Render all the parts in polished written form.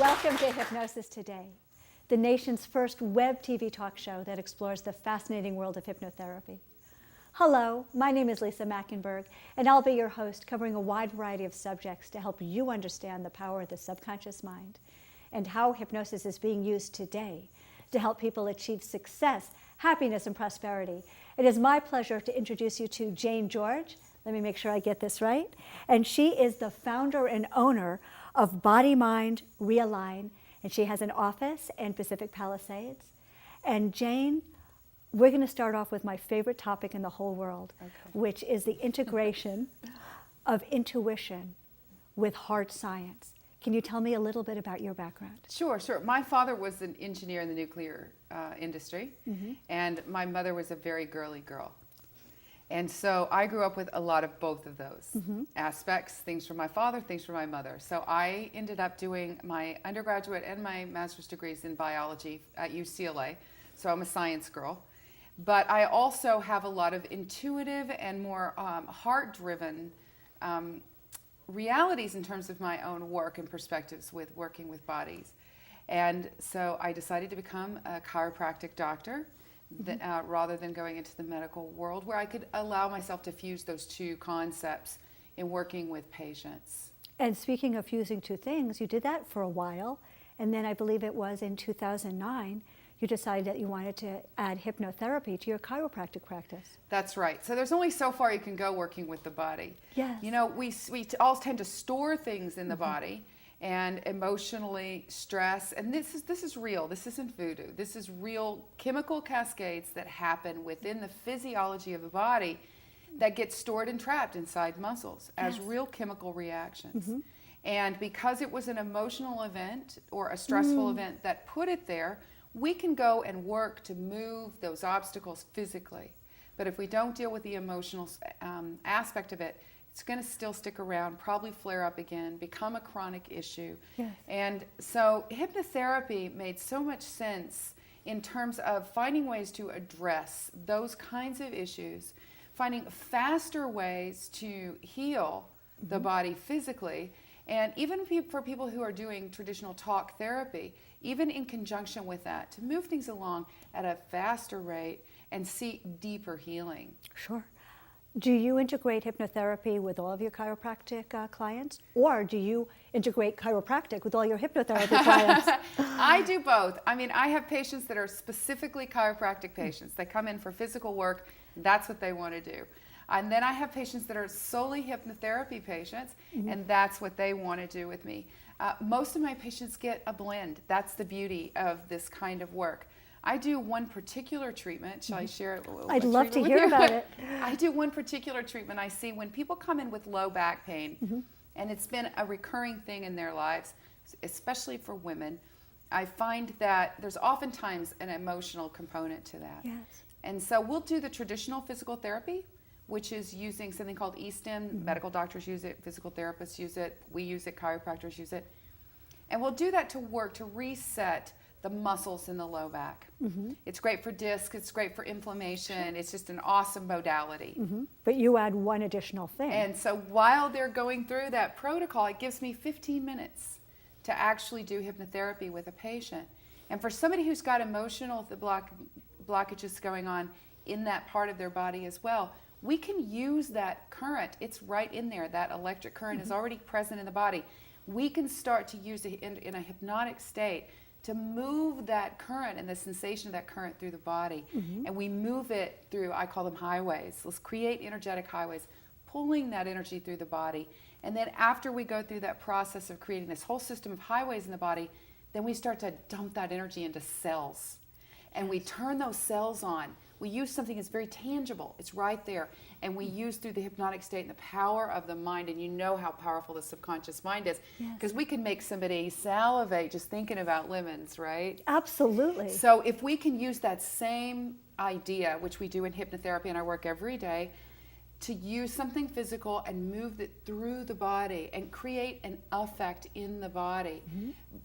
Welcome to Hypnosis Today, the nation's first web TV talk show that explores the fascinating world of hypnotherapy. Hello, my name is Lisa Machenberg, and I'll be your host, covering a wide variety of subjects to help you understand the power of the subconscious mind and how hypnosis is being used today to help people achieve success, happiness, and prosperity. It is my pleasure to introduce you to Jane George. Let me make sure I get this right. And she is the founder and owner of Body Mind Realign, and she has an office in Pacific Palisades. And Jane, we're going to start off with my favorite topic in the whole world, which is the integration of intuition with hard science. Can you tell me a little bit about your background? Sure. My father was an engineer in the nuclear industry, and my mother was a very girly girl. And so I grew up with a lot of both of those aspects, things from my father, things from my mother. So I ended up doing my undergraduate and my master's degrees in biology at UCLA. So I'm a science girl. But I also have a lot of intuitive and more heart-driven realities in terms of my own work and perspectives with working with bodies. And so I decided to become a chiropractic doctor rather than going into the medical world, where I could allow myself to fuse those two concepts in working with patients. And speaking of fusing two things, you did that for a while, and then I believe it was in 2009, you decided that you wanted to add hypnotherapy to your chiropractic practice. That's right. So there's only so far you can go working with the body. Yes. You know, we all tend to store things in the body and emotionally stress. And this is real. This isn't voodoo. This is real chemical cascades that happen within the physiology of the body that get stored and trapped inside muscles as real chemical reactions. And because it was an emotional event or a stressful event that put it there, we can go and work to move those obstacles physically. But if we don't deal with the emotional aspect of it, it's going to still stick around, probably flare up again, become a chronic issue. Yes. And so hypnotherapy made so much sense in terms of finding ways to address those kinds of issues, finding faster ways to heal the body physically. And even for people who are doing traditional talk therapy, even in conjunction with that, to move things along at a faster rate and see deeper healing. Sure. Do you integrate hypnotherapy with all of your chiropractic clients, or do you integrate chiropractic with all your hypnotherapy clients? I do both. I mean, I have patients that are specifically chiropractic patients. They come in for physical work. That's what they want to do. And then I have patients that are solely hypnotherapy patients, and that's what they want to do with me. Most of my patients get a blend. That's the beauty of this kind of work. I do one particular treatment. Shall I share it? I'd love to hear about it. I do one particular treatment I see when people come in with low back pain, and it's been a recurring thing in their lives, especially for women. I find that there's oftentimes an emotional component to that. Yes. And so we'll do the traditional physical therapy, which is using something called E-stim. Medical doctors use it, physical therapists use it, we use it, chiropractors use it. And we'll do that to work to reset the muscles in the low back. It's great for disc, it's great for inflammation, it's just an awesome modality. But you add one additional thing. And so while they're going through that protocol, it gives me 15 minutes to actually do hypnotherapy with a patient. And for somebody who's got emotional blockages going on in that part of their body as well, we can use that current. It's right in there. That electric current is already present in the body. We can start to use it in a hypnotic state to move that current and the sensation of that current through the body. And we move it through, I call them highways. Let's create energetic highways, pulling that energy through the body. And then after we go through that process of creating this whole system of highways in the body, then we start to dump that energy into cells. And we turn those cells on. We use something that's very tangible. It's right there. And we use through the hypnotic state and the power of the mind. And you know how powerful the subconscious mind is. Because we can make somebody salivate just thinking about lemons, right? Absolutely. So if we can use that same idea, which we do in hypnotherapy and I work every day, to use something physical and move it through the body and create an effect in the body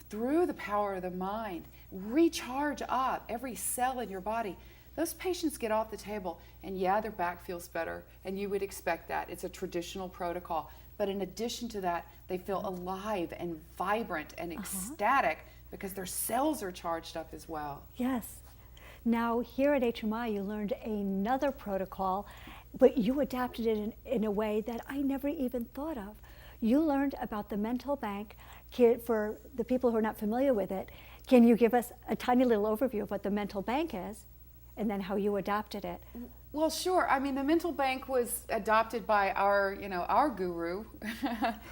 through the power of the mind, recharge up every cell in your body. Those patients get off the table and yeah, their back feels better, and you would expect that. It's a traditional protocol. But in addition to that, they feel alive and vibrant and ecstatic because their cells are charged up as well. Yes. Now, here at HMI, you learned another protocol, but you adapted it in a way that I never even thought of. You learned about the mental bank. For the people who are not familiar with it, can you give us a tiny little overview of what the mental bank is and then how you adapted it? Well, sure. I mean, the mental bank was adopted by our guru,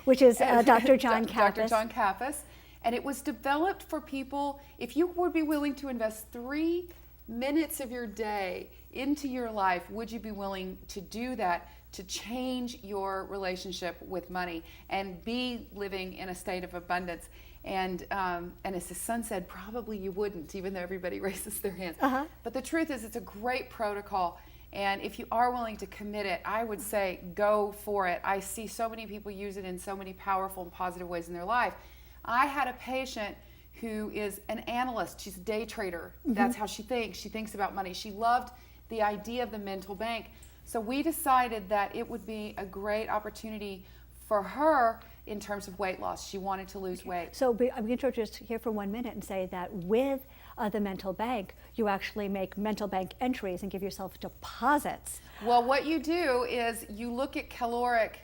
which is Dr. John Kappas. Dr. John Kappas. And it was developed for people, if you would be willing to invest 3 minutes of your day into your life, would you be willing to do that to change your relationship with money and be living in a state of abundance? And as his son said, probably you wouldn't, even though everybody raises their hands. But the truth is, it's a great protocol. And if you are willing to commit it, I would say go for it. I see so many people use it in so many powerful and positive ways in their life. I had a patient who is an analyst. She's a day trader. That's how she thinks. She thinks about money. She loved the idea of the mental bank. So we decided that it would be a great opportunity for her in terms of weight loss. She wanted to lose weight. So I'm going to just here for 1 minute and say that with the mental bank, you actually make mental bank entries and give yourself deposits. Well, what you do is you look at caloric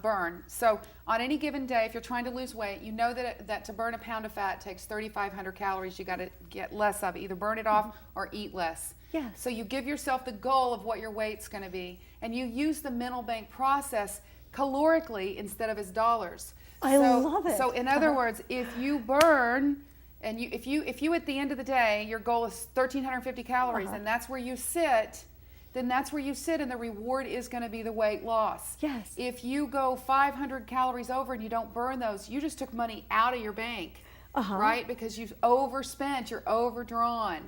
burn. So on any given day, if you're trying to lose weight, you know that to burn a pound of fat takes 3,500 calories. You got to get less of it. Either burn it off or eat less. Yes. So you give yourself the goal of what your weight's going to be, and you use the mental bank process calorically instead of as dollars. I love it. So in other words, if you burn, and if you at the end of the day, your goal is 1,350 calories, and that's where you sit, then that's where you sit, and the reward is going to be the weight loss. Yes. If you go 500 calories over and you don't burn those, you just took money out of your bank, right? Because you've overspent, you're overdrawn.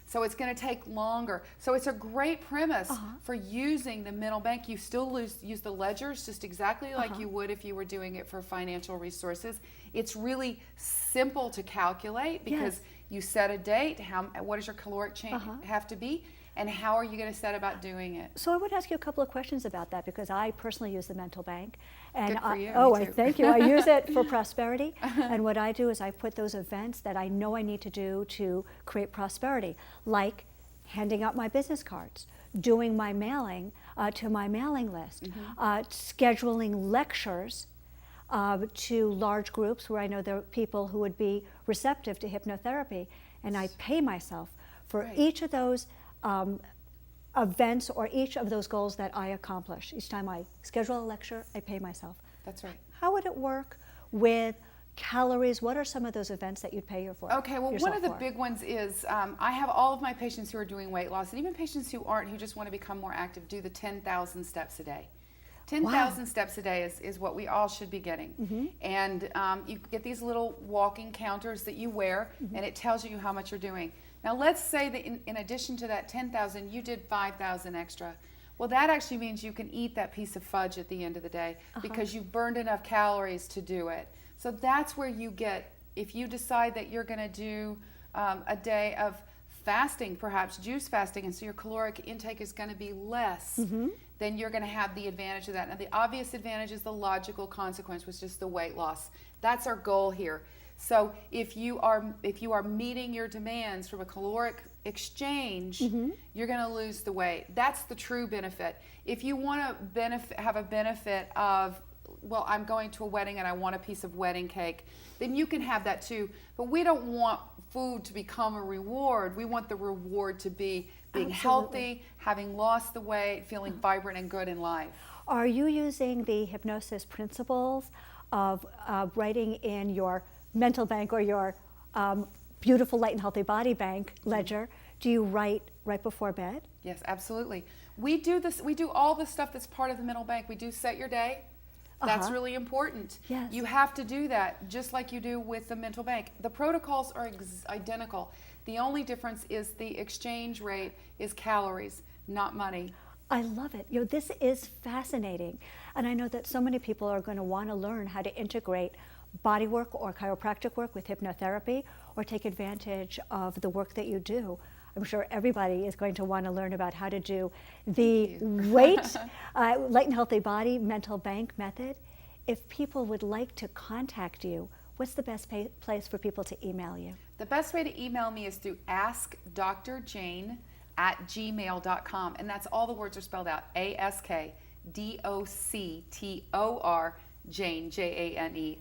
So it's going to take longer. So it's a great premise for using the mental bank. You still use the ledgers just exactly like you would if you were doing it for financial resources. It's really simple to calculate because you set a date. What does your caloric change have to be? And how are you going to set about doing it? So I would ask you a couple of questions about that because I personally use the mental bank. And Good for you. I thank you. I use it for prosperity. And what I do is I put those events that I know I need to do to create prosperity, like handing out my business cards, doing my mailing to my mailing list, scheduling lectures to large groups where I know there are people who would be receptive to hypnotherapy. And I pay myself for each of those events or each of those goals that I accomplish. Each time I schedule a lecture, I pay myself. That's right. How would it work with calories? What are some of those events that you'd pay for? Okay, well, one of the big ones is I have all of my patients who are doing weight loss, and even patients who aren't, who just want to become more active, do the 10,000 steps a day. 10,000 steps a day is what we all should be getting. And you get these little walking counters that you wear, and it tells you how much you're doing. Now, let's say that in addition to that 10,000, you did 5,000 extra. Well, that actually means you can eat that piece of fudge at the end of the day because you've burned enough calories to do it. So that's where you get, if you decide that you're going to do a day of fasting, perhaps juice fasting, and so your caloric intake is going to be less, then you're going to have the advantage of that. Now, the obvious advantage is the logical consequence, which is the weight loss. That's our goal here. So if you are meeting your demands from a caloric exchange, you're going to lose the weight. That's the true benefit. If you want to have a benefit of, well, I'm going to a wedding and I want a piece of wedding cake, then you can have that too. But we don't want food to become a reward. We want the reward to be being healthy, having lost the weight, feeling vibrant and good in life. Are you using the hypnosis principles of writing in your mental bank or your beautiful light and healthy body bank ledger? Do you write right before bed? Yes, absolutely. We do this. We do all the stuff that's part of the mental bank. We do set your day. That's really important. Yes. You have to do that just like you do with the mental bank. The protocols are identical. The only difference is the exchange rate is calories, not money. I love it. This is fascinating. And I know that so many people are going to want to learn how to integrate body work or chiropractic work with hypnotherapy or take advantage of the work that you do. I'm sure everybody is going to want to learn about how to do the light and healthy body mental bank method if people would like to contact you, what's the best place for people to email you? The best way to email me is through askdrjane@gmail.com, and that's all the words are spelled out, ASKDOCTOR Jane, Jane,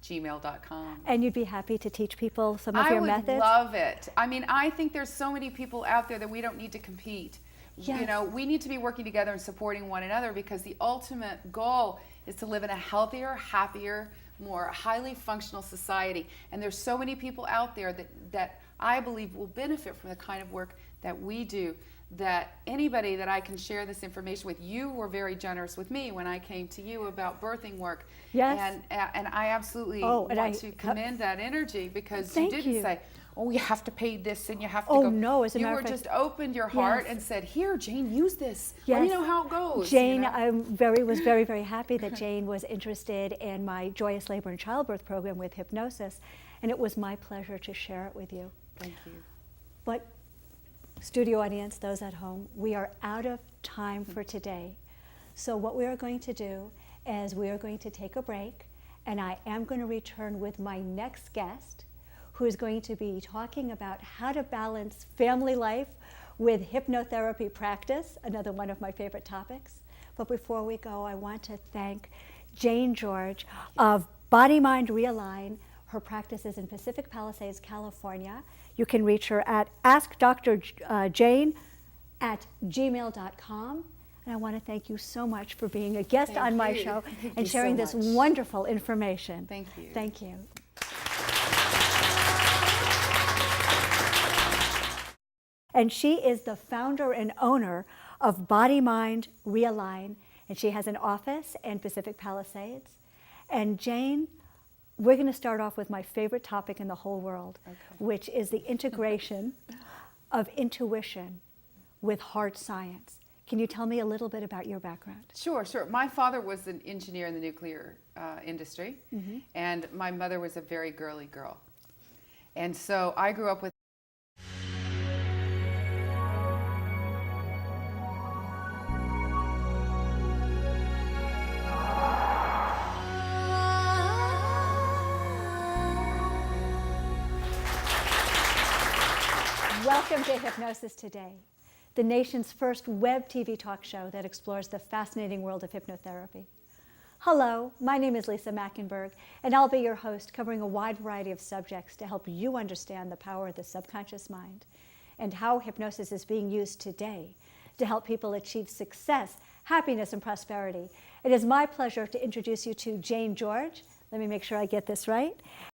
@gmail.com. And you'd be happy to teach people some of your methods? I would love it. I mean, I think there's so many people out there that we don't need to compete. Yes. You know, we need to be working together and supporting one another, because the ultimate goal is to live in a healthier, happier, more highly functional society. And there's so many people out there that I believe will benefit from the kind of work that we do, that anybody that I can share this information with. You were very generous with me when I came to you about birthing work. Yes. And I absolutely want to commend that energy, because you didn't say, oh, you have to pay this and you have to go. Oh, no, as a matter of fact. You just opened your heart and said, here, Jane, use this. Let me know how it goes. Jane, you know? I was very, very happy that Jane was interested in my Joyous Labor and Childbirth program with Hypnosis, and it was my pleasure to share it with you. Thank you. But studio audience, those at home, we are out of time for today. So what we are going to do is we are going to take a break, and I am going to return with my next guest, who is going to be talking about how to balance family life with hypnotherapy practice, another one of my favorite topics. But before we go, I want to thank Jane George of Body Mind Realign. Her practice is in Pacific Palisades, California. You can reach her at askdrjane@gmail.com. And I want to thank you so much for being a guest on my show and sharing this wonderful information. Thank you. Thank you. And she is the founder and owner of Body Mind Realign, and she has an office in Pacific Palisades. And Jane, we're going to start off with my favorite topic in the whole world, which is the integration of intuition with hard science. Can you tell me a little bit about your background? Sure. My father was an engineer in the nuclear industry, and my mother was a very girly girl. And so I grew up with Welcome to Hypnosis Today, the nation's first web TV talk show that explores the fascinating world of hypnotherapy. Hello, my name is Lisa Machenberg, and I'll be your host, covering a wide variety of subjects to help you understand the power of the subconscious mind and how hypnosis is being used today to help people achieve success, happiness, and prosperity. It is my pleasure to introduce you to Jane George. Let me make sure I get this right.